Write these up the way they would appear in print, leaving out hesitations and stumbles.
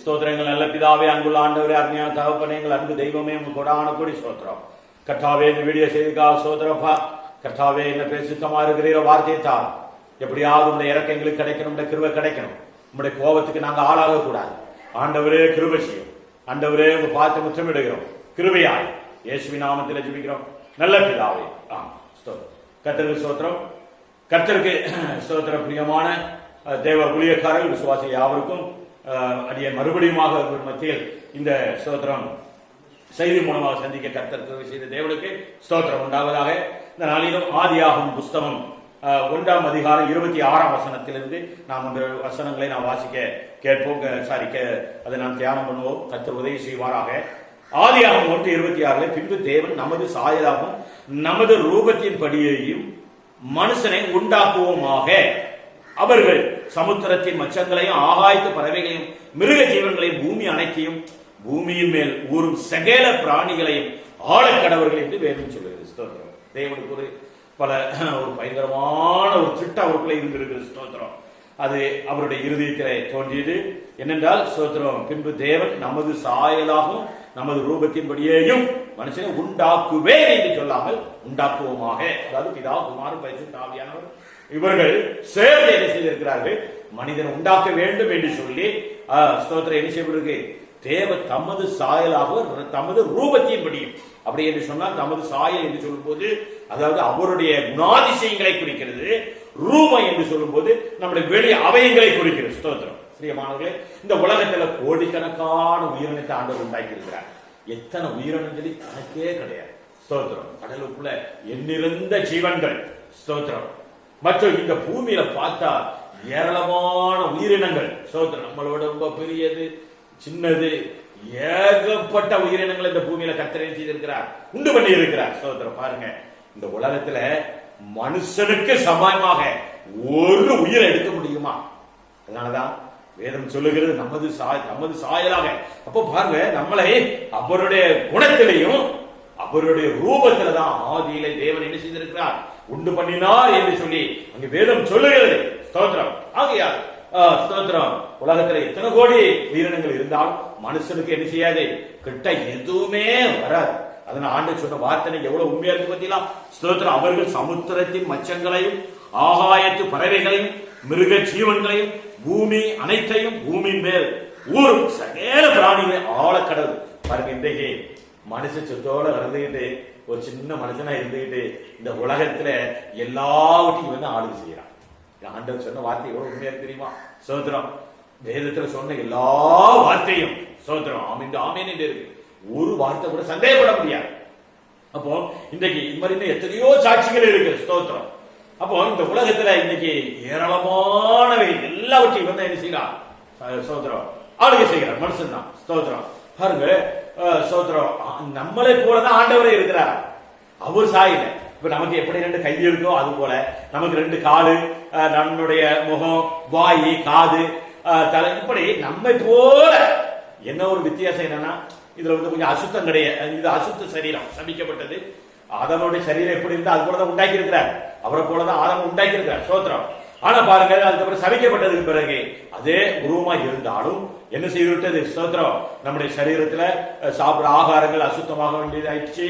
ஸ்தோத்திரங்கள். நல்ல பிதாவே, அன்புள்ள ஆண்டவரே, அருமையான தகப்பனே, எங்கள் அன்பு தெய்வமே, உங்கள் கொடான கூடி ஸ்தோத்திரம். கர்த்தாவே, இந்த வீடியோ செய்திருக்கா ஸ்தோத்திரப்பா. கர்த்தாவே, என்ன பேசுத்தமா இருக்கிற வார்த்தையை தான் எப்படியாவது உடைய இறக்க எங்களுக்கு கிடைக்கணும், உடைய கிருபை கிடைக்கணும். உங்களுடைய கோபத்துக்கு நாங்க ஆளாக கூடாது. ஆண்டவரே கிருபை செய்யும். ஆண்டவரே, உங்க பார்த்து முற்றமிடுகிறோம். கிருபையாய் இயேசுவின் நாமத்தில் ஜெபிக்கிறோம் நல்ல பிதாவே. கர்த்தருக்கு ஸ்தோத்திரம். கர்த்தருக்கு ஸ்தோத்திரம். பிரியமான தேவ ஊழியக்காரர்கள், விசுவாசி யாவருக்கும் அடிய மறுபடியுமாக மத்தியில் இந்த ஸ்தோத்திரம் செய்தி மூலமாக சந்திக்க கர்த்தர் செய்த தேவனுக்கு ஸ்தோத்திரம் உண்டாவதாக. இந்த நாளிலும் ஆதியாகமம் புஸ்தகம் 1ஆம் அதிகாரம் 26ஆம் வசனத்திலிருந்து நாம் அந்த வசனங்களை நாம் வாசிக்க கேட்போம். அதை நாம் தியானம் பண்ணுவோம். கர்த்தர் உதவி செய்வாராக. ஆதியாகமம் 1:26 பின்பு தேவன் நமது சாயலாகவும் நமது ரூபத்தின் படியையும் மனுஷனை உண்டாக்குவோமாக. அவர்கள் சமுத்திரத்தின் மச்சங்களையும் ஆகாயத்து பறவைகளையும் மிருக ஜீவன்களையும் பூமி அனைத்தையும் பூமியின் மேல் ஊறும் சகல பிராணிகளையும் ஆழக்கடவர்கள் என்று வேதம் சொல்லுகிறது. தேவனுக்கு ஒரு பயங்கரமான ஒரு திட்டம் அவருக்குள்ளே இருந்திருக்கிறது. ஸ்தோத்திரம். அது அவருடைய இருதயத்திலே தோன்றியது. என்னென்றால் ஸ்தோத்திரம், பின்பு தேவன் நமது சாயலாகவும் நமது ரூபத்தின்படியேயும் மனுஷனை உண்டாக்குவேன் என்று சொல்லாமல் உண்டாக்குவோமாக. அதாவது பிதா, குமாரன், பரிசுத்த ஆவியானவர் இவர்கள் சேர்ந்து என்ன செய்திருக்கிறார்கள்? மனிதனை உண்டாக்க வேண்டும் என்று சொல்லி ஸ்தோத்திரம் என்ன செய்யப்படுகிறது? தேவ தமது சாயலாக தமது ரூபத்தின்படியும். அப்படி என்று சொன்னால் தமது சாயல் என்று சொல்லும் போது அதாவது அவருடைய குணாதிசயங்களை குறிக்கிறது. ரூபம் என்று சொல்லும் போது நம்முடைய வெளி அவயங்களை குறிக்கிறது. ஸ்தோத்திரம். பிரியமானவர்களே, இந்த உலகத்துல கோடிக்கணக்கான உயிரினத்தை ஆண்டவர் உண்டாக்கி இருக்கிறார். எத்தனை உயிரினங்களி கணக்கே கிடையாது. ஸ்தோத்திரம். கடலுக்குள்ள எண்ணிறந்த ஜீவன்கள். ஸ்தோத்திரம். மற்றும் இந்த பூமியில பார்த்தா ஏராளமான உயிரினங்கள். ஸ்தோத்திரம். நம்மளோட ரொம்ப பெரியது, சின்னது, ஏகப்பட்ட உயிரினங்கள் இந்த பூமியில கர்த்தர் செய்திருக்கிறார், உண்டு பண்ணி இருக்கிறார். ஸ்தோத்திரம். பாருங்க, இந்த உலகத்துல மனுஷனுக்கு சமமாக ஒரு உயிரை எடுக்க முடியுமா? அதனாலதான் வேதம் சொல்லுகிறது நமது சாயலாக. அப்போ பாருங்க, நம்மளை அவருடைய குணத்திலையும் அவருடைய ரூபத்துல தான் ஆதியிலே தேவன் என்ன செய்திருக்கிறார், உண்டு பண்ணினார் என்று சொல்லி அங்க வேதம் சொல்லுகிறது. ஸ்தோத்திரம். ஆகையால் ஸ்தோத்திரம், உலகத்துல எத்தனை கோடி உயிரினங்கள் இருந்தாலும் மனுஷனுக்கு என்ன செய்யாது, கிட்ட எதுவுமே வராது. அதனால ஆண்டு சொன்ன வார்த்தை எவ்வளவு உண்மையா இருக்கு பத்தியா? ஸ்தோத்திரம். அவர்கள் சமுத்திரத்தின் மச்சங்களையும் ஆகாயத்து பறவைகளையும் மிருக ஜீவன்களையும் பூமி அனைத்தையும் பூமியின் மேல் ஊரும் சகல பிராணிகளை ஆழக்கடல். பாருங்க, இன்றைக்கு மனுஷ சொத்தோட வளர்ந்துகிட்டு ஒரு சின்ன மனுஷனா இருந்துகிட்டு இந்த உலகத்துல எல்லாவற்றையும் வந்து ஆளுகை செய்யறான். ஆண்டவர் சொன்ன வார்த்தை எவ்வளவு உண்மையா தெரியுமா? சோத்திரம். வேதத்துல சொன்ன எல்லா வார்த்தையும் சோத்திரம் ஆமீன் ஆமீன் என்று இருக்கு. ஒரு வார்த்தை கூட சந்தேகப்பட முடியாது. அப்போ இன்றைக்கு இது மாதிரி எத்தனையோ சாட்சிகள் இருக்கு. ஸ்தோத்திரம். அப்போ இந்த உலகத்துல இன்னைக்கு ஏராளமானவை எல்லாவற்றையும் வந்து என்ன செய்யலாம்? சோத்திரம் ஆளுகை செய்கிறார் மனுஷன் தான். ஸ்தோத்திரம். பாருங்க, சோத்திரம். நம்மளை போலதான் ஆண்டவரே இருக்கிறார். அவர் சாயில இப்ப நமக்கு எப்படி 2 கை இருக்கோ அது போல நமக்கு 2 காலு, நம்முடைய முகம், வாய், காது, தலை, இப்படி நம்மை போல. என்ன ஒரு வித்தியாசம் என்னன்னா, இதுல வந்து கொஞ்சம் அசுத்தம் கிடையாது. இது அசுத்த சரீரம் சபிக்கப்பட்டது. ஆதாமுடைய சரீரம் எப்படி இருந்தா அது போலதான் உண்டாக்கி இருக்கிறார். அவரை போலதான் ஆதாம் உண்டாக்கி இருக்கிறார். சோத்திரம். ஆனா பாருங்க, அதுக்கப்புறம் சபிக்கப்பட்டதுக்கு பிறகு அதே உருவமா இருந்தாலும் என்ன செய்து விட்டது? ஸ்தோத்திரம். நம்முடைய சரீரத்துல சாப்பிட ஆகாரங்கள் அசுத்தமாக வேண்டியதாயிடுச்சு.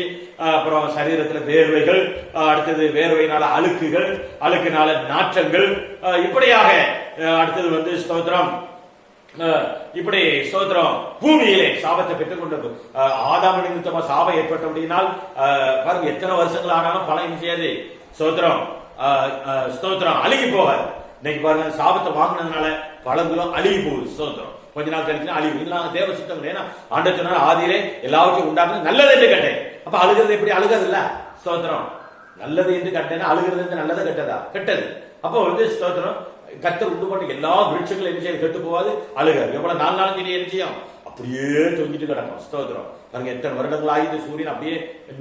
அப்புறம் சரீரத்துல வேர்வைகள், அடுத்தது வேர்வையினால அழுக்குகள், அழுக்கினால நாற்றங்கள், இப்படியாக அடுத்தது வந்து ஸ்தோத்திரம் இப்படி ஸ்தோத்திரம் பூமியிலே சாபத்தை பெற்றுக் கொண்டது. ஆதாம் நிமித்தமா சாபம் ஏற்பட்ட அப்படின்னால் பாருங்க, எத்தனை வருஷங்கள் ஆனாலும் பழம் செய்யாது. ஸ்தோத்திரம். ஸ்தோத்திரம் அழுகி போவார். இன்னைக்கு பாருங்க, சாபத்தை வாங்கினதுனால பழங்களும் அழுகி போகுது. ஸ்தோத்திரம். கொஞ்ச நாள் கழிச்சு அழிவு இல்லாம தேவ சுத்தம். ஏன்னா ஆண்டவர் சொன்னார், ஆதியிலே எல்லாவற்றையும் உண்டாக்குறது நல்லது என்று கேட்டேன். அப்ப அழுகிறது எப்படி? அழுகிறது இல்ல. ஸ்தோத்திரம். நல்லது என்று கட்டேன்னா அழுகிறது நல்லது கெட்டதா? கெட்டது. அப்போ வந்து ஸ்தோத்திரம், கர்த்தர் உண்டு பண்ண எல்லா விருட்சங்களும் என்ன செய்ய கெட்டு போவாது, அழுகாது. எவ்வளவு 4 நாளும் என்ன செய்யும், அப்படியே தொங்கிட்டு கிடக்கும். ஸ்தோத்திரம். பாருங்க, எத்தனை வருடங்கள் ஆகிட்டு சூரியன் அப்படியே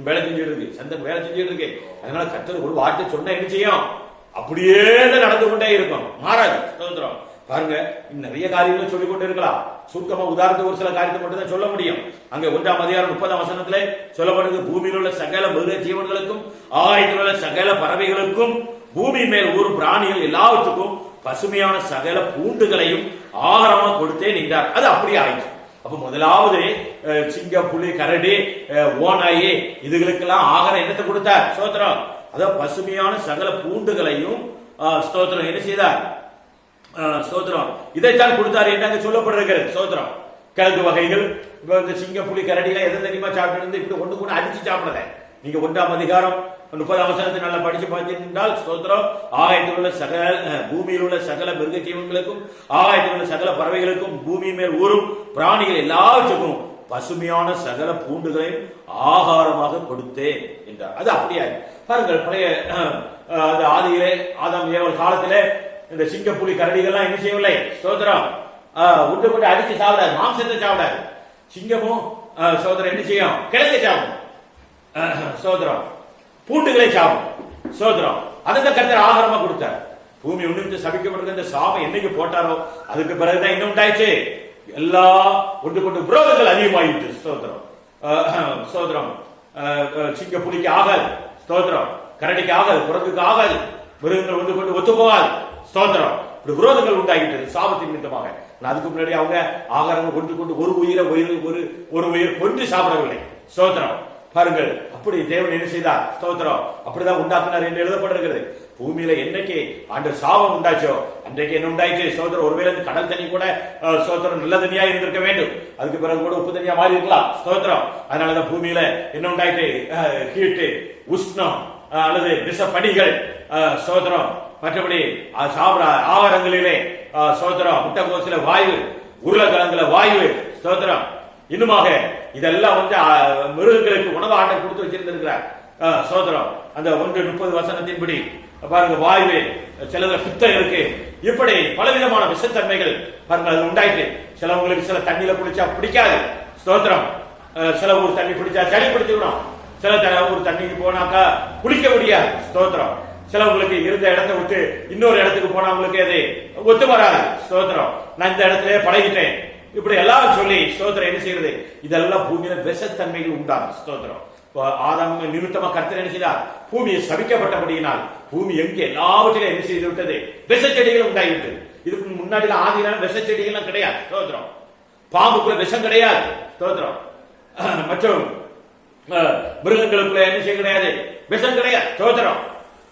வேலை செஞ்சுட்டு இருக்கு, சந்திரன் வேலை செஞ்சுட்டு இருக்கு. அதனால கர்த்தர் ஒரு வார்த்தை சொன்னா என்ன செய்யும், அப்படியே நடந்து கொண்டே இருக்கும், மாறாது. ஸ்தோத்திரம். பாருங்க, நிறைய காரியங்களை சொல்லிக் கொண்டு இருக்கலாம். சுருக்கமா உதாரணத்துக்கு ஒரு சில காரியத்தை மட்டும் தான் சொல்ல முடியும். அங்க 1ஆம் அதிகாரம் 30ஆம் வசனத்திலே சொல்லப்படுது, பூமியில் உள்ள சகல மிருக ஜீவன்களுக்கும் ஆகாயத்தில் உள்ள சகல பறவைகளுக்கும் பூமி மேல் ஊரும் பிராணிகள் எல்லாவற்றுக்கும் பசுமையான சகல பூண்டுகளையும் ஆகாரமா கொடுத்தேன் என்றார். அது அப்படியே ஆயிடுச்சு. அப்ப முதலாவது சிங்க, புலி, கரடி, ஓநாயி இதுகளுக்கெல்லாம் ஆகாரம் என்னத்தை கொடுத்தார்? ஸ்தோத்திரம். அதாவது பசுமையான சகல பூண்டுகளையும் ஸ்தோத்திரம் என்ன செய்தார்? ஸ்தோத்திரம் இதைத்தான் கொடுத்தார் என்று சொல்லப்படுகிறது. ஸ்தோத்திரம். கிழங்கு வகைகள், இந்த சிங்க, புலி, கரடிலாம் எதை தெரியுமா சாப்பிட்டு இப்படி ஒன்று கூட அடிச்சு சாப்பிடல. நீங்க 1ஆம் அதிகாரம் 30ஆம் வசனத்தை நல்லா படிச்சு பார்த்தீர்கள். ஸ்தோத்திரம். ஆகாயத்தில் உள்ள சகல, பூமியில் உள்ள சகல மிருக ஜீவன்களுக்கும், ஆகாயத்தில் உள்ள சகல பறவைகளுக்கும், பூமி மேல் ஊரும் பிராணிகள் எல்லாவற்றுக்கும் பசுமையான சகல பூண்டுகளையும் ஆகாரமாக கொடுத்தேன் என்றார். அது அப்படியா பாருங்கள். பழைய ஆதியிலே ஆதாம் ஏவல் காலத்திலே இந்த சிங்க, புலி, கரடிகள்லாம் என்ன செய்யவில்லை? ஸ்தோத்திரம் உண்டு கொண்டு அடிச்சு சாப்பிடாது, மாம்சத்தை சாப்பிடாது. சிங்கமும் சோதரம் என்ன செய்யும்? கிழங்கு சாப்பிடும். சோதரம் பூண்டுகளை சாப்பிடும். சோதரம் அதுக்கு கர்த்தர் ஆகாரமா கொடுத்தார். பூமி ஒண்ணு சபிக்கப்பட்டிருக்க இந்த சாபம் என்னைக்கு போட்டாரோ அதுக்கு பிறகுதான் என்ன உண்டாயிடுச்சு? எல்லா ஒன்று கொண்டு விரோதங்கள் அதிகமாயிட்டு. ஸ்தோத்திரம். ஸ்தோத்திரம். சிங்க, புலிக்கு ஆகாது. ஸ்தோத்திரம். கரடிக்கு ஆகாது, குரங்குக்கு ஆகாது, மிருகங்கள் ஒன்று கொண்டு ஒத்து போகாது. ஸ்தோத்திரம். விரோதங்கள் உண்டாகிட்டது சாபத்தின் நிமித்தமாக. அதுக்கு முன்னாடி அவங்க ஆகாரம் கொண்டு கொண்டு ஒரு உயிர் கொண்டு சாப்பிடவில்லை. ஸ்தோத்திரம். பாருங்கள், அப்படி தேவன் என்ன செய்தார்? ஸ்தோத்திரம். அப்படிதான் உண்டாக்குனார் என்று எழுதப்பட்டிருக்கிறது. பூமியில என்னைக்கு அந்த சாபம் உண்டாச்சோ அன்றைக்கு என்ன உண்டாயிச்சு? ஸ்தோத்திரம். ஒருவேளை கடல் தண்ணி கூட ஸ்தோத்திரம் நல்ல தண்ணியா இருந்திருக்க வேண்டும். அதுக்கு பிறகு கூட உப்பு தண்ணியா மாறி இருக்கலாம். ஸ்தோத்திரம். அதனாலதான் பூமியில என்ன உண்டாயிட்டு? ஹீட்டு, உஷ்ணம் அல்லது விஷப்படிகள். ஸ்தோத்திரம். மற்றபடி சாப்பிட ஆகாரங்களிலே ஸ்தோத்திரம் முட்டைகோசில வாயு, உருளைக்கிழங்குல வாயு. ஸ்தோத்திரம். இன்னுமாக இதெல்லாம் மிருகங்களுக்கு உணவு ஆட்டை கொடுத்து வச்சிருந்திருக்கிறார். ஸ்தோத்திரம். அந்த 1:30 வசனத்தின்படி பாருங்க, வாயு, சிலதுல பித்தம் இருக்கு. இப்படி பலவிதமான விஷத்தன்மைகள் பாருங்க அது உண்டாயிட்டு. சிலவங்களுக்கு சில தண்ணியில குளிச்சா பிடிக்காது. ஸ்தோத்திரம். சில ஊர் தண்ணி பிடிச்சா சளி பிடிச்சுக்கணும். சில ஊர் தண்ணிக்கு போனாக்கா குளிக்க முடியாது. ஸ்தோத்திரம். சிலவங்களுக்கு இருந்த இடத்தை விட்டு இன்னொரு இடத்துக்கு போனவங்களுக்கு அது ஒத்து வராது. ஸ்தோத்திரம். நான் இந்த இடத்துல பழகிட்டேன் இப்படி எல்லாம் சொல்லி ஸ்தோத்திரம் என்ன செய்யறது? இதெல்லாம் பூமியில விஷத்தன்மைகள் உண்டாகும். ஸ்தோத்திரம். ஆதாம் நிமித்தமா கர்த்தர் என்ன செய்தார்? பூமியை சபிக்கப்பட்டபடியினால் பூமி எங்க எல்லாவற்றிலும் என்ன செய்து விட்டது? விஷச்செடிகள் உண்டாகிவிட்டது. இதுக்கு முன்னாடி ஆதியில விஷச்செடிகள் கிடையாது. ஸ்தோத்திரம். பாம்புக்குள்ள விஷம் கிடையாது. ஸ்தோத்திரம். மற்றும் மிருகங்களுக்குள்ள என்ன செய்ய கிடையாது? விஷம் கிடையாது. ஸ்தோத்திரம்.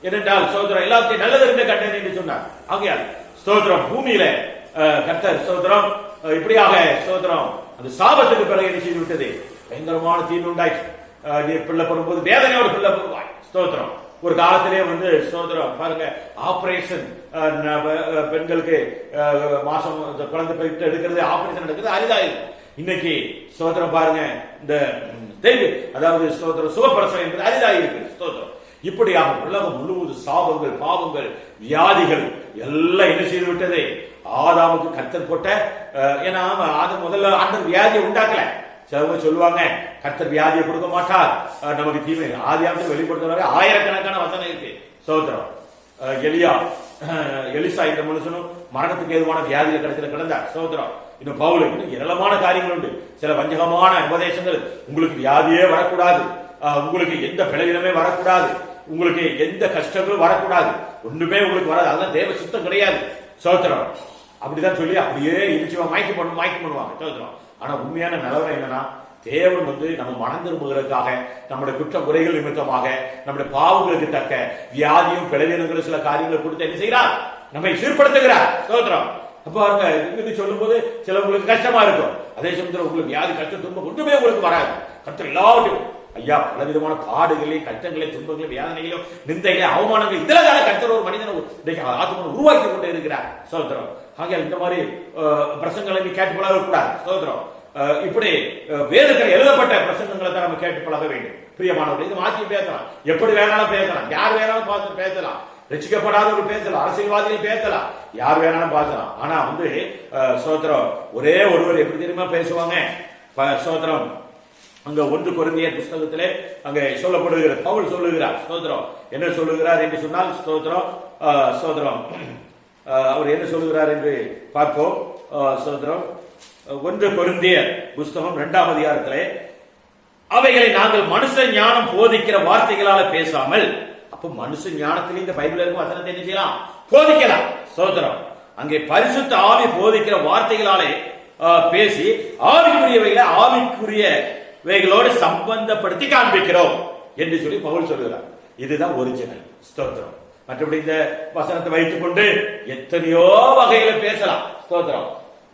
ஏனென்றால் ஸ்தோத்திரம் எல்லாத்தையும் நல்லது இருந்த கண்டேன் என்று சொன்னார். ஆகையால் ஸ்தோத்திரம் பூமியில கர்த்தர் ஸ்தோத்திரம் இப்படியாக ஸ்தோத்திரம் அந்த சாபத்துக்கு பிறகு என்ன செய்து விட்டது? பயங்கரமான தீர்வு உண்டாயிற்று. பிள்ளை போடும்போது வேதனையோடு பிள்ளை போடுவாய். ஸ்தோத்திரம். ஒரு காலத்திலே ஸ்தோத்திரம் பாருங்க, ஆபரேஷன் பெண்களுக்கு மாசம் குழந்தை பெற்று எடுக்கிறது, ஆபரேஷன் எடுக்கிறது அரிதாயிரு. இன்னைக்கு ஸ்தோத்திரம் பாருங்க, இந்த தெய்வ அதாவது ஸ்தோத்திரம் சுகப்பிரசவம் என்பது அரிதாயிருக்கு. ஸ்தோத்திரம். இப்படியாக உலகம் முழுவதும் சாபங்கள், பாவங்கள், வியாதிகள் எல்லாம் என்ன செய்து விட்டது? ஆதாமுக்கு கர்த்தர் போட்ட, ஏன்னா ஆதாம் முதல்ல ஆண்டவர் வியாதியை உண்டாக்கல. சிலவங்க சொல்லுவாங்க கர்த்தர் வியாதியை கொடுக்க மாட்டார், நமக்கு தீமை. ஆதியாகமத்தை வெளிப்படுத்துவாங்க. ஆயிரக்கணக்கான வசனம் இருக்கு. ஸ்தோத்திரம். எலிசா இந்த மனுஷனும் மரணத்துக்கு ஏதுவான வியாதியில கடத்தில கிடந்தார். ஸ்தோத்திரம். இன்னும் பவுல் இன்னும் ஏராளமான காரியங்கள் உண்டு. சில வஞ்சகமான உபதேசங்கள். உங்களுக்கு வியாதியே வரக்கூடாது, உங்களுக்கு எந்த பிளவினமே வரக்கூடாது, உங்களுக்கு எந்த கஷ்டங்களும் வரக்கூடாது, ஒண்ணுமே உங்களுக்கு வராது, அதெல்லாம் தேவ சுத்தம் கிடையாது. ஸ்தோத்திரம். அப்படிதான் சொல்லி அப்படியே இடிச்சுவா மாய்க்கு பண்ணுவாங்க. ஸ்தோத்திரம். ஆனா உண்மையான நிலவரம் என்னன்னா, தேவன் நம்ம மனம் திரும்புவதற்காக, நம்முடைய குற்ற குறைகள் நிமித்தமாக, நம்முடைய பாவங்களுக்கு தக்க வியாதியும் பிளவினங்களும் சில காரியங்களை கொடுத்து என்ன செய்யறார்? நம்மை சீர்படுத்துகிறார். ஸ்தோத்திரம். அப்ப பாருங்க, சொல்லும் போது சிலவங்களுக்கு கஷ்டமா இருக்கும். அதே சமயத்தில் உங்களுக்கு வியாதி, கஷ்டம், துன்பம் ஒன்றுமே உங்களுக்கு வராது. கர்த்தர் எல்லாவற்றையும் ஐயா பல விதமான பாடுகளையும், கஷ்டங்களை, துன்பங்களையும், வேதனைகளையும், நிந்தைகளை, அவமானங்கள் இதெல்லாம் கர்த்தர் ஒரு மனிதனை ஆத்மனை உருவாக்கி கொண்டு இருக்கிறார். ஸ்தோத்திரம். ஆகையால் இந்த மாதிரி பிரசங்களை கேட்டு பழக கூடாது. ஸ்தோத்திரம். இப்படி வேதத்தில் எழுதப்பட்ட பிரசங்கங்களை தான் நம்ம கேட்டு பழக வேண்டும். பிரியமானவர்கள், இது மாற்றி பேசலாம், எப்படி வேணாலும் பேசலாம், யார் வேணாலும் பார்த்து பேசலாம், ரட்சிக்கப்படாதவர்கள் பேசலாம், அரசியல்வாதிகள் பேசலாம், யார் வேணாலும் பேசலாம். ஆனா ஸ்தோத்திரம் ஒரே ஒருவர் எப்படி தெரியுமா பேசுவாங்க? ஸ்தோத்திரம். அங்க 1 கொரிந்தியர் புஸ்தகத்திலே அங்க சொல்லப்படுகிறது, பவுல் சொல்லுகிறார். ஸ்தோத்திரம். என்ன சொல்லுகிறார் என்று சொன்னால், ஸ்தோத்திரம் ஸ்தோத்திரம் அவர் என்ன சொல்லுகிறார் என்று பார்ப்போம். ஸ்தோத்திரம். 1 கொரிந்தியர் புஸ்தகம் 2ஆம் அதிகாரத்திலே, அவைகளை நாங்கள் மனுஷ ஞானம் போதிக்கிற வார்த்தைகளால பேசாமல், அப்ப மனுஷ ஞானத்திலே இந்த பைபிள் இருக்கும் வசனத்தை என்ன செய்யலாம்? போதிக்கலாம். ஸ்தோத்திரம். அங்கே பரிசுத்த ஆவி போதிக்கிற வார்த்தைகளாலே பேசி ஆவிக்குரியவைகளை ஆவிக்குரியவைகளோடு சம்பந்தப்படுத்தி காண்பிக்கிறோம் என்று சொல்லி பவுல் சொல்கிறார். இதுதான் ஒரிஜினல். ஸ்தோத்திரம். மற்றபடி இந்த வசனத்தை வைத்துக் கொண்டு எத்தனையோ வகையில பேசலாம். ஸ்தோத்திரம்.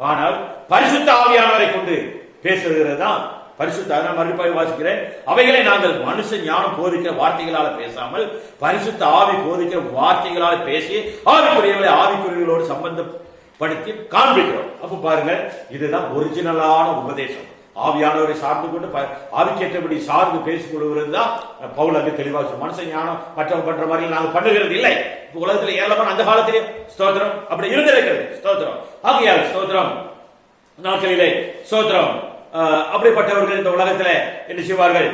ஆனால் பரிசுத்த ஆவியானவரை கொண்டு பேசுகிறது தான் பரிசுத்த. மறுபாய் வாசிக்கிறேன், அவைகளை நாங்கள் மனுஷ ஞானம் போதிக்கிற வார்த்தைகளால பேசாமல் பரிசுத்த ஆவி போதிக்கிற வார்த்தைகளால பேசி ஆவிக்குரியவர்களை ஆவிக்குரியவர்களோடு சம்பந்தப்படுத்தி காண்பிக்கிறோம். அப்ப பாருங்க, இதுதான் ஒரிஜினலான உபதேசம். ஆவியானவரை சார்ந்து கொண்டு ஆவிக்கேற்றபடி சார்ந்து பேசிக் கொள்வது தான் பவுல் அங்கு தெளிவாக. மனுஷ ஞானம் மற்றவங்க பண்ற மாதிரி நாங்கள் பண்ணுகிறது இல்லை. உலகத்தில் ஏராளமான அந்த காலத்திலே ஸ்தோத்திரம் அப்படி இருந்திருக்கிறது. ஸ்தோத்திரம். ஆகையால் ஸ்தோத்திரம் நாட்களிலே ஸ்தோத்திரம் அப்படிப்பட்டவர்கள் இந்த உலகத்துல என்ன செய்வார்கள்?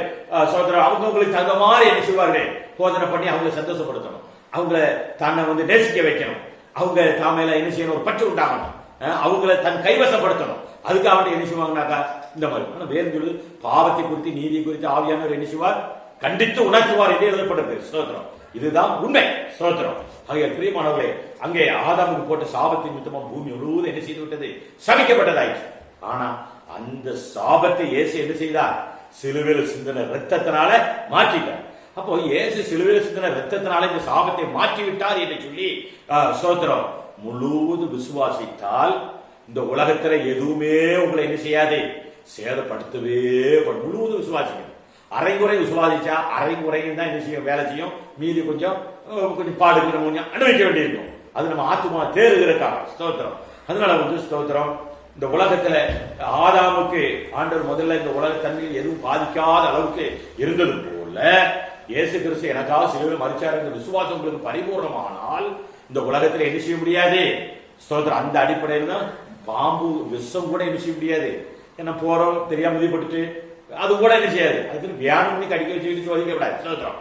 சோதரர் அவங்களுக்கு தகுந்த மாதிரி என்ன செய்வார்கள்? போதனை பண்ணி அவங்களை சந்தோஷப்படுத்தணும், அவங்கள தன்னை நேசிக்க வைக்கணும், அவங்க தாமையில என்ன செய்யணும்? ஒரு பற்று உண்டாகணும், அவங்கள தன் கைவசப்படுத்தணும். அதுக்கு அவங்க என்ன செய்வாங்கனாக்கா இந்த மாதிரி. ஆனா வேறு சொல்லு, பாவத்தை குறித்து நீதி குறித்து ஆவியானவர் என்ன செய்வார்? கண்டித்து உணர்த்துவார் என்று எழுதப்பட்டது. ஸ்தோத்திரம். இதுதான் உண்மை. ஸ்தோத்திரம். ஆகிய பிரியமானவர்களே, அங்கே ஆதாமுக்கு போட்ட சாபத்தின் நிமித்தமா பூமி முழுவதும் என்ன செய்து விட்டது? சபிக்கப்பட்டதாயிற்று. ஆனா அந்த சாபத்தை இயேசு என்ன செய்தார்? சிலுவையில் சிந்தின இரத்தத்தினால மாற்றிட்டார். அப்போ இயேசு சிலுவையில் சிந்தின இரத்தத்தினால இந்த சாபத்தை மாற்றிவிட்டார் என்று சொல்லி ஸ்தோத்திரம் முழுவதும் விசுவாசித்தால் இந்த உலகத்துல எதுவுமே உங்களை என்ன செய்யாது? சேதப்படுத்தவே. முழுவதும் விசுவாசிக்கணும். அரைகுறை விசுவாசிச்சா அரைகுறையும் தான் என்ன செய்யும்? வேலை செய்யும். மீதி கொஞ்சம் பாடுகிற கொஞ்சம் அனுபவிக்க வேண்டியிருக்கும். அது நம்ம ஆத்துமா தேறுகிறக்காக. ஸ்தோத்திரம். அதனால ஸ்தோத்திரம் இந்த உலகத்துல ஆதாமுக்கு ஆண்டவர் முதல்ல இந்த உலக தன்மையில் எதுவும் பாதிக்காத அளவுக்கு இருந்தது போல இயேசு கிறிஸ்து எனக்காக சிலுவையில் மரிச்சார் என்ற விசுவாசம் உங்களுக்கு பரிபூர்ணமானால் இந்த உலகத்துல என்ன செய்ய முடியாது? ஸ்தோத்திரம். அந்த அடிப்படையில் தான் பாம்பு விஷம் கூட என்ன செய்ய முடியாது. என்ன போறோம் தெரியாம மிதிப்பட்டு அது கூட என்ன செய்யாது. அதுக்கு வியானம் பண்ணி கடிக்க வச்சு சோதிக்கப்படாது. ஸ்தோத்திரம்.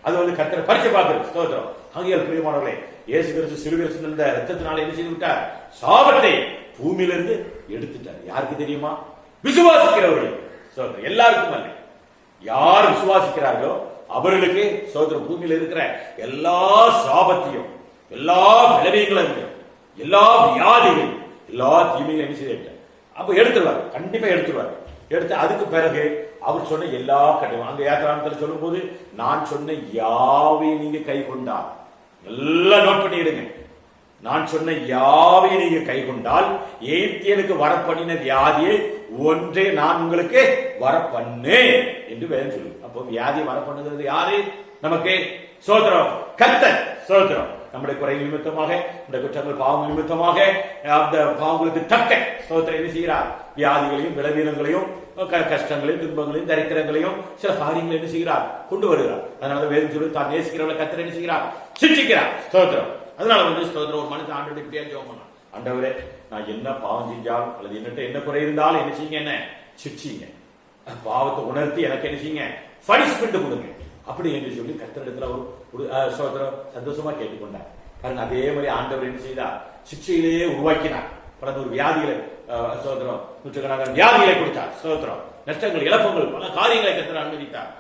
அது கர்த்தரை பரிசு பார்க்கிறது. ஸ்தோத்திரம். ஆகியால் பிரியமானவர்களே, இயேசு கிறிஸ்து சிலுவையில் சிந்த இரத்தத்தினால என்ன செய்து விட்டார்? சாபத்தை பூமியிலிருந்து எடுத்துட்டார். யாருக்கு தெரியுமா? விசுவாசிக்கிறவர்கள். ஸ்தோத்திரம். எல்லாருக்கும் அல்ல. யார் விசுவாசிக்கிறார்களோ அவர்களுக்கு ஸ்தோத்திரம் பூமியில் இருக்கிற எல்லா சாபத்தையும் எல்லா விளைவுகளையும் எல்லா வியாதிகளையும் எல்லா தீமைகளையும் என்ன செய்து அப்ப எடுத்துருவார். கண்டிப்பா எடுத்துருவார். எடுத்து அதுக்கு பிறகு அவர் சொன்ன எல்லா கடிதம் அங்க யாத்திராமத்தில் சொல்லும் போது நான் சொன்ன யாவை நீங்க கை கொண்டால், எல்லாம் நோட் பண்ணிடுங்க, நான் சொன்ன யாவை நீங்க கை கொண்டால் எய்த்தியனுக்கு வரப்பண்ணின வியாதியை ஒன்றே நான் உங்களுக்கு வரப்பண்ணேன் என்று வேதம் சொல்லு. அப்போ வியாதியை வரப்பண்ணுகிறது யாரு? நமக்கு சோதரம் கர்த்தர். சோதரம் நம்முடைய குறைகள் நிமித்தமாக, நம்முடைய குற்றங்கள் பாவங்கள் நிமித்தமாக அந்த பாவங்களுக்கு தக்க ஸ்தோத்திரம் என்ன செய்கிறார்? வியாதிகளையும் விளைவீனங்களையும் கஷ்டங்களையும் துன்பங்களையும் தரித்திரங்களையும் சில காரியங்களை என்ன செய்கிறார்? கொண்டு வருகிறார். அதனால வேதம் சொல்லி தான் நேசிக்கிறவளை கர்த்தர் என்ன செய்கிறார்? சிக்ஷிக்கிறார். ஸ்தோத்திரம். அதனால ஸ்தோத்திரம் ஒரு மனுஷன் ஆண்டவரை இப்படியா ஜெபம் பண்ணான். ஆண்டவரே நான் என்ன பாவம் செஞ்சாலும் அல்லது என்னட்ட என்ன குறை இருந்தாலும் என்ன செய்யுங்க? என்ன சிக்ஷிங்க. பாவத்தை உணர்த்தி எனக்கு என்ன செய்யுங்க? பனிஷ்மெண்ட் கொடுங்க. அப்படி என்று சொல்லி கர்த்தரிடத்துல ஒரு சோதரம் சந்தோஷமா கேட்டுக்கொண்டார். பாருங்க, அதே மாதிரி ஆண்டவர் என்ன செய்தார்? சிக்ஷையிலேயே உருவாக்கினார். பல நூறு வியாதிகளை சோதரம் நூற்றுக்கணக்கான வியாதிகளை கொடுத்தார். சோதரம் நஷ்டங்கள் இழப்புகள் பல காரியங்களை கர்த்தர் அனுமதித்தார்.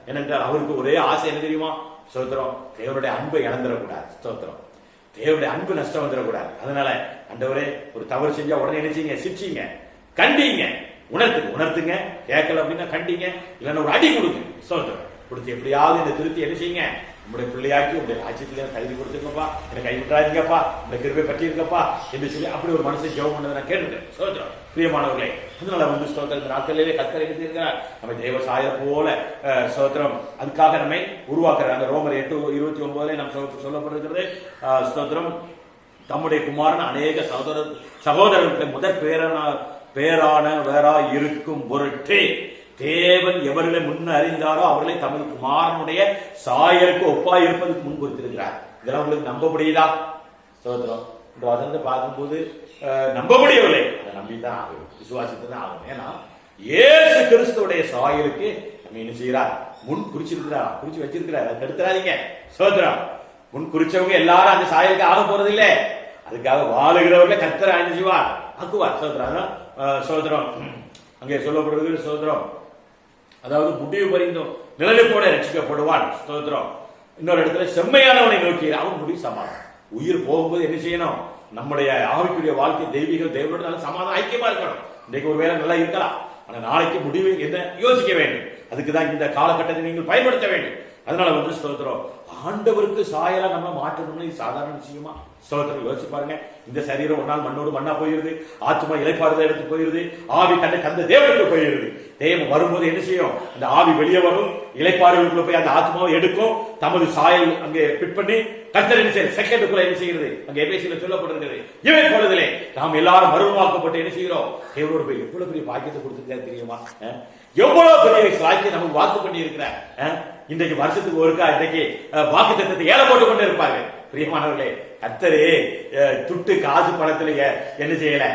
ஏனென்றால் அவருக்கு ஒரே ஆசை என்ன தெரியுமா? சோதரம் தேவனுடைய அன்பை இழந்துடக்கூடாது. ஸ்தோத்திரம். தேவனுடைய அன்பு நஷ்டம் வந்துடக்கூடாது. அதனால ஆண்டவரே ஒரு தவறு செஞ்சா உடனே என்ன செய்யுங்க? சிக்ஷிங்க, கண்டிங்க, உணர்த்துங்க. கேட்கல அப்படின்னா கண்டிங்க, இல்லைன்னா ஒரு அடி கொடுங்க. ஸ்தோத்திரம் கொடுத்து எப்படியாவது இந்த திருத்தி என்ன செய்யுங்க? உங்களுடைய பிள்ளையாக்கி உங்களுடைய ராஜ்யத்திலே தகுதி கொடுத்துருக்கப்பா, எனக்கு கை விட்டுறாதீங்கப்பா, இந்த கிருபை பற்றி இருக்கப்பா என்று சொல்லி அப்படி ஒரு மனுஷன் ஜெபம் பண்ணதை நான் கேட்டுட்டேன். ஸ்தோத்திரம். பிரியமானவர்களே, அதனால ஸ்தோத்திரம் இந்த நாட்களிலே கர்த்தர் என்ன செய்கிறார்? நம்ம தேவ சாய போல ஸ்தோத்திரம் அதுக்காக நம்மை உருவாக்குறாங்க. ரோமர் 8:29 நாம் சொல்லப்படுகிறது. ஸ்தோத்திரம் தம்முடைய குமாரன் அநேக சகோதரர்களுடைய முதற் பேரானவரா இருக்கும் பொருட்டு தேவன் எவர்களை முன்ன அறிந்தாரோ அவர்களை தமது குமாரனுடைய சாயலுக்கு ஒப்பாய் இருப்பதற்கு முன் குறித்திருக்கிறார். இதெல்லாம் உங்களுக்கு நம்ப முடியுதா? ஸ்தோத்திரம். இந்த வசனத்தை பார்க்கும்போது நம்ப முடியவில்லை. அதை நம்பித்தான் ஆகும், விசுவாசித்துதான் ஆகும். ஏன்னா இயேசு கிறிஸ்துடைய சாயலுக்கு நம்ம என்ன செய்கிறார்? முன் குறிச்சிருக்கிறார், குறிச்சு வச்சிருக்கிறார். அதை தடுத்துறாதீங்க. ஸ்தோத்திரம். முன் குறிச்சவங்க எல்லாரும் அந்த சாயலுக்கு ஆக போறது இல்லை. அதுக்காக வாழுகிறவர்களை கர்த்தர் என்ன செய்வார்? ஆக்குவார். ஸ்தோத்திரம். ஸ்தோத்திரம் அங்கே சொல்லப்படுகிறது. ஸ்தோத்திரம் அதாவது முடிவு பறிந்தும் நிழலை போல ரட்சிக்கப்படுவான். ஸ்தோத்திரம். இன்னொரு இடத்துல செம்மையானவனை நோக்கி அவன் முடிவு சமாளம். உயிர் போகும்போது என்ன செய்யணும்? நம்முடைய ஆவிக்குரிய வாழ்க்கை தெய்வீக தேவனோட நல்ல சமாதானம் ஐக்கியமா இருக்கணும். இன்றைக்கு ஒரு வேலை நல்லா இருக்கலாம், ஆனா நாளைக்கு முடிவு என்ன யோசிக்க வேண்டும். அதுக்குதான் இந்த காலகட்டத்தை நீங்கள் பயன்படுத்த வேண்டும். அதனால ஸ்தோத்திரம், ஆண்டவருக்கு சாயலா நம்ம மாற்றணும்னு சாதாரண விஷயமா? ஸ்தோத்திரம், யோசிச்சு பாருங்க. இந்த சரீரம் ஒரு நாள் மண்ணோடு மண்ணா போயிருது, ஆத்மா இலைப்பாறுதல் எடுத்து போயிருது, ஆவி தன்னை தந்த தேவனுக்கு போயிருது. தேவன் வரும்போது என்ன செய்யும்? அந்த ஆவி வெளியே வரும், இலைப்பாறுதலுக்குள்ள போய் அந்த ஆத்மாவை எடுக்கும், தமது சாயல் அங்கே பிட் பண்ணி கர்த்தர் என்ன செய்ய செகண்டுக்குள்ள என்ன செய்கிறது? அங்க எபேசியில சொல்லப்பட்டிருக்கிறது. இவை பொழுதிலே நாம் எல்லாரும் மறுவாக்கப்பட்டு என்ன செய்கிறோம்? தேவனோடு போய் எவ்வளவு பெரிய பாக்கியத்தை கொடுத்திருக்காரு தெரியுமா? எவ்வளவு பெரிய சாக்கியம் நமக்கு வாக்கு பண்ணி இருக்கிறார். இன்றைக்கு வருஷத்துக்கு ஒருக்கா இன்றைக்கு வாக்கு தத்தத்தை ஏல போட்டு கொண்டு இருப்பாங்க. பிரியமானவர்களே, கர்த்தரே துட்டு காசு பணத்துல என்ன செய்யல?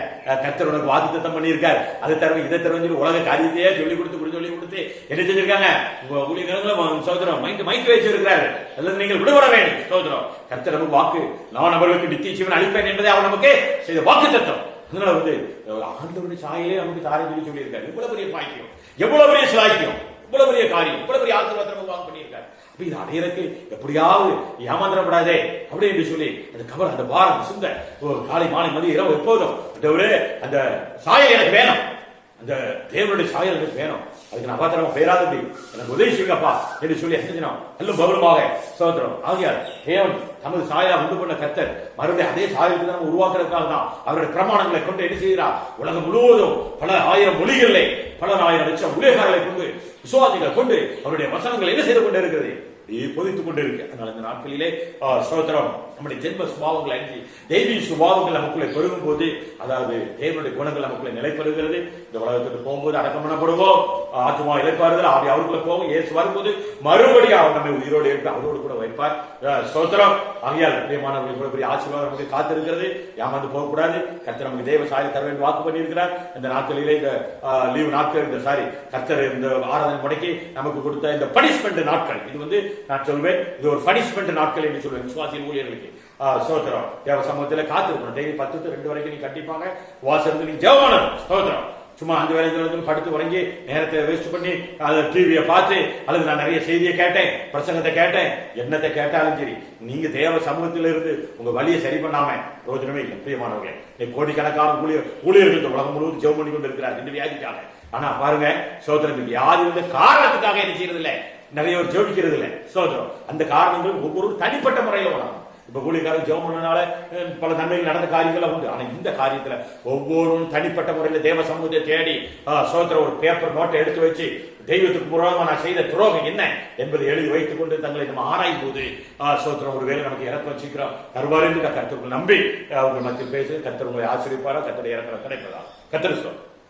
கர்த்தர் உனக்கு வாக்கு தத்தம் பண்ணி இருக்காரு. அதை தருவ இதை தருவ உலக காரியத்தையே சொல்லி கொடுத்து என்ன செஞ்சிருக்காங்க? ஊழியர்களும் சோதரம் மைண்ட் வச்சிருக்கிறாரு. அல்லது நீங்கள் விடுபட வேண்டும். சோதரம், கர்த்தர் நமக்கு வாக்கு, நான் அவர்களுக்கு நித்திய ஜீவன் அளிப்பேன் என்பதை அவர் நமக்கு செய்த வாக்கு தத்தம். அதனால ஆண்டவருடைய சாயிலே நமக்கு தாரை சொல்லி இருக்காரு. இவ்வளவு பெரிய பாக்கியம், எவ்வளவு பெரிய சாக்கியம், இவ்வளவு பெரிய காரியம், இவ்வளவு பெரிய ஆசீர்வாதம் வாக்கு பண்ணியிருக்காரு. இது அடையறக்கு எப்படியாவது ஏமாந்திரப்படாதே அப்படி என்று சொல்லி அந்த கவலை, அந்த பாரம், சிந்த காலை மாலை மதியம் இரவு எப்போதும் அந்த சாயல் எனக்கு வேணும், அந்த தேவனுடைய சாயல் எனக்கு வேணும், அதுக்கு நான் பாத்திரமா பேராதபடி எனக்கு உதவி செய்யுங்கப்பா என்று சொல்லி செஞ்சோம். எல்லாம் பௌரமாக சோதரம் ஆகியார் தேவன் தமது சாயலா உண்டு பண்ண கர்த்தர் மறுபடியும் அதே சாயலுக்கு நம்ம உருவாக்குறதுக்காக தான் அவருடைய பிரமாணங்களை கொண்டு என்ன செய்கிறார்? உலகம் முழுவதும் பல ஆயிரம் மொழிகளை, பல ஆயிரம் லட்சம் ஊழியர்களை கொண்டு, விசுவாசிகளை கொண்டு அவருடைய வசனங்கள் என்ன செய்து கொண்டு இருக்கிறது? பொதித்துக் கொண்டு இருக்கு. அதனால இந்த நாட்களிலே ஸ்தோத்திரம், நம்முடைய ஜென்ம சுபாவங்கள் அன்றி தெய்வீக சுபாவங்கள் நமக்குள்ளே பெருகும் போது, அதாவது தேவனுடைய குணங்கள் நமக்குள்ளே நிலைப்படுகிறது. இந்த உலகத்துக்கு போகும்போது அடக்கம் பண்ணப்படுவோம், ஆத்மா இழைப்பார்கள், ஆவி அவருக்குள்ள போகும். இயேசு வரும்போது மறுபடியும் அவர் நம்மை உயிரோடு இருக்க அவரோடு கூட வைப்பார். ஸ்தோத்திரம். ஆகையால் பிரியமானவர்கள், இவ்வளவு பெரிய ஆசீர்வாதம் நமக்கு காத்திருக்கிறது. ஏமாந்து போகக்கூடாது. கர்த்தர் நமக்கு தேவ சாயலை தர வேண்டும் வாக்கு பண்ணியிருக்கிறார். இந்த நாட்களிலே, இந்த லீவு நாட்கள், இந்த கர்த்தர் இந்த ஆராதனை முடக்கி நமக்கு கொடுத்த இந்த பனிஷ்மெண்ட் நாட்கள், இது நான் சொல்வேன், இது ஒரு பனிஷ்மெண்ட் நாட்கள் என்று சொல்வேன் விசுவாசி ஊழியர்களுக்கு. ஸ்தோத்திரம், தேவ சமூகத்தில் காத்திருக்கணும். டெய்லி 10 to 2 வரைக்கும் நீ கண்டிப்பாங்க வாசல் நீ ஜெபம். ஸ்தோத்திரம். சும்மா 5 வேலை படுத்து உறங்கி நேரத்தை வேஸ்ட் பண்ணி அதை டிவியை பார்த்து, அல்லது நான் நிறைய செய்தியை கேட்டேன், பிரசங்கத்தை கேட்டேன், என்னத்தை கேட்டாலும் சரி, நீங்க தேவ சமூகத்தில் இருந்து உங்க வழியை சரி பண்ணாம ரோஜனமே இல்லை. பிரியமானவர்களே, நீ கோடிக்கணக்கான ஊழியர்கள் உலகம் முழுவதும் ஜெபம் பண்ணி கொண்டு இருக்கிறார் இந்த வியாதிக்காக. ஆனா பாருங்க, சோதரம் வியாதி காரணத்துக்காக என்ன செய்யறது இல்லை, நிறைய பேர் ஜெபிக்கிறது இல்லை. சோதரம், அந்த காரணங்கள் ஒவ்வொரு தனிப்பட்ட முறையில வரும். இப்ப கூலிக்காரன் ஜெபம் பண்ணனால பல நன்மைகள் நடந்த காரியங்கள் உண்டு. ஆனா இந்த காரியத்துல ஒவ்வொருவரும் தனிப்பட்ட முறையில தேவ சமூகத்தை தேடி சோதரம் ஒரு பேப்பர் நோட்டை எடுத்து வச்சு தெய்வத்துக்கு முறையாக நான் செய்த துரோகம் என்ன என்பதை எழுதி வைத்துக் கொண்டு தங்களை நம்ம ஆராயும் போது சோதரம் ஒருவேளை நமக்கு இறக்க வச்சுக்கிறோம் தருவார் என்று கர்த்தருக்கு நம்பி அவங்க மத்தியில் பேசி கர்த்தர் உங்களை ஆசிரியப்பாரா, கர்த்தருடைய இறக்கம் கிடைப்பதா? கர்த்தர்